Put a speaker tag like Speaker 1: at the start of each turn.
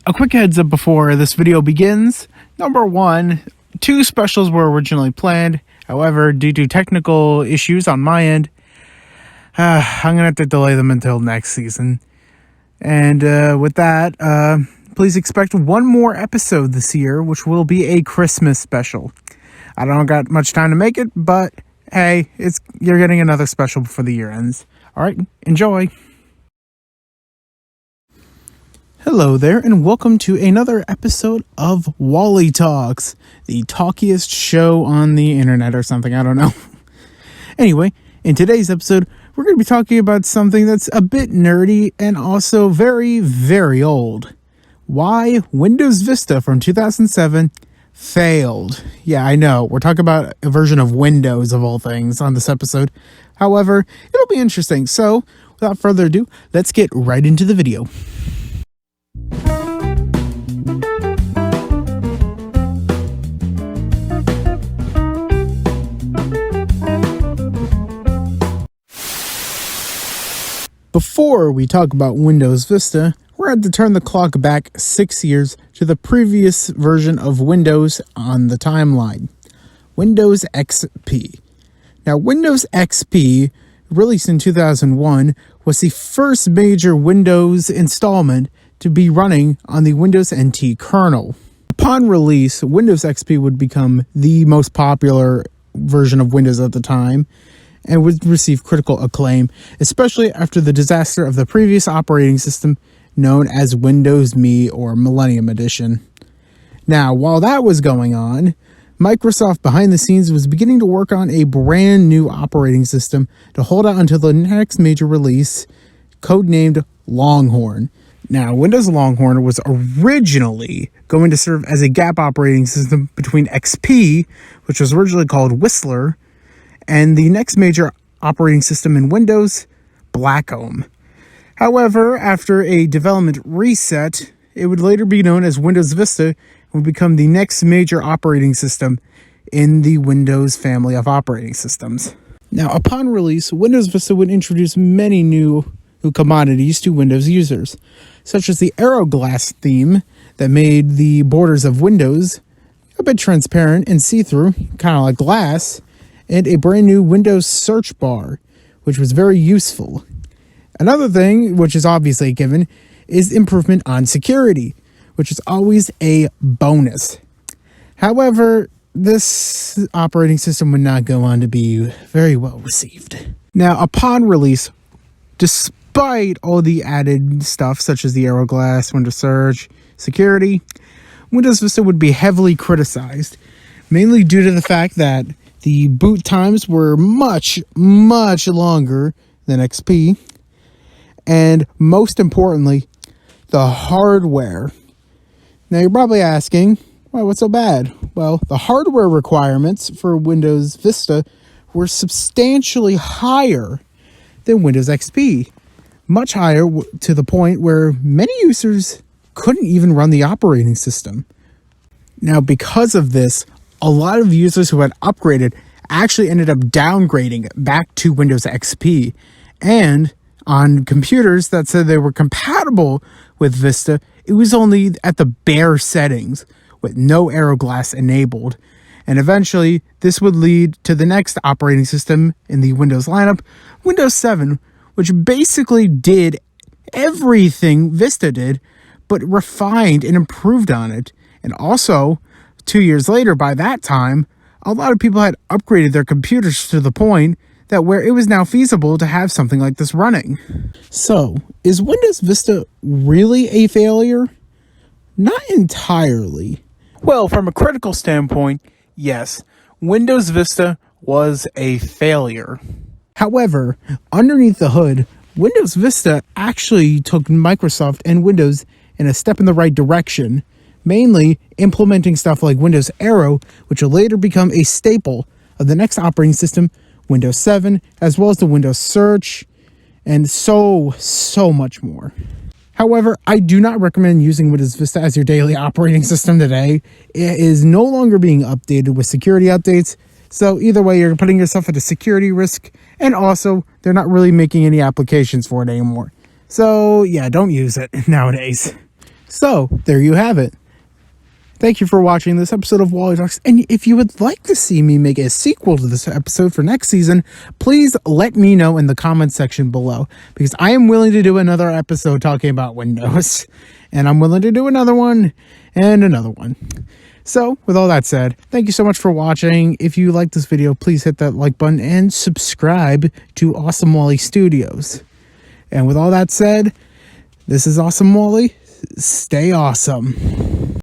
Speaker 1: A quick heads up before this video begins. Number one, 2 specials were originally planned. However, due to technical issues on my end, I'm going to have to delay them until next season. And with that, please expect one more episode this year, which will be a Christmas special. I don't got much time to make it, but hey, you're getting another special before the year ends. All right, enjoy. Hello there, and welcome to another episode of WallE Talks, the talkiest show on the internet or something, I don't know. Anyway, in today's episode, we're going to be talking about something that's a bit nerdy and also very, very old. Why Windows Vista from 2007 failed. Yeah, I know, we're talking about a version of Windows of all things on this episode. However, it'll be interesting. So, without further ado, let's get right into the video. Before we talk about Windows Vista, we're going to turn the clock back 6 years to the previous version of Windows on the timeline, Windows XP. Now, Windows XP, released in 2001, was the first major Windows installment to be running on the Windows NT kernel. Upon release, Windows XP would become the most popular version of Windows at the time, and would receive critical acclaim, especially after the disaster of the previous operating system known as Windows Me or Millennium Edition. Now, while that was going on, Microsoft behind the scenes was beginning to work on a brand new operating system to hold out until the next major release, codenamed Longhorn. Now, Windows Longhorn was originally going to serve as a gap operating system between XP, which was originally called Whistler, and the next major operating system in Windows, Blackcomb. However, after a development reset, it would later be known as Windows Vista and would become the next major operating system in the Windows family of operating systems. Now, upon release, Windows Vista would introduce many new commodities to Windows users, such as the Aeroglass theme that made the borders of Windows a bit transparent and see-through, kind of like glass, and a brand new Windows search bar, which was very useful. Another thing, which is obviously a given, is improvement on security, which is always a bonus. However, this operating system would not go on to be very well received. Now, upon release, despite all the added stuff such as the Aeroglass, Windows Search, security, Windows Vista would be heavily criticized, mainly due to the fact that the boot times were much, much longer than XP. And most importantly, the hardware. Now you're probably asking, well, what's so bad? Well, the hardware requirements for Windows Vista were substantially higher than Windows XP. Much higher to the point where many users couldn't even run the operating system. Now, because of this, a lot of users who had upgraded actually ended up downgrading back to Windows XP. And on computers that said they were compatible with Vista, it was only at the bare settings with no Aeroglass enabled. And eventually, this would lead to the next operating system in the Windows lineup, Windows 7, which basically did everything Vista did, but refined and improved on it. And also, 2 years later, by that time, a lot of people had upgraded their computers to the point that where it was now feasible to have something like this running. So, is Windows Vista really a failure? Not entirely. Well, from a critical standpoint, yes, Windows Vista was a failure. However, underneath the hood, Windows Vista actually took Microsoft and Windows in a step in the right direction, mainly implementing stuff like Windows Aero, which will later become a staple of the next operating system, Windows 7, as well as the Windows Search, and so much more. However, I do not recommend using Windows Vista as your daily operating system today. It is no longer being updated with security updates, so either way, you're putting yourself at a security risk, and also, they're not really making any applications for it anymore. So, yeah, don't use it nowadays. So, there you have it. Thank you for watching this episode of WallE Talks. And if you would like to see me make a sequel to this episode for next season, please let me know in the comments section below, because I am willing to do another episode talking about Windows. And I'm willing to do another one and another one. So, with all that said, thank you so much for watching. If you like this video, please hit that like button and subscribe to Awesome WallE Studios. And with all that said, this is Awesome WallE. Stay awesome.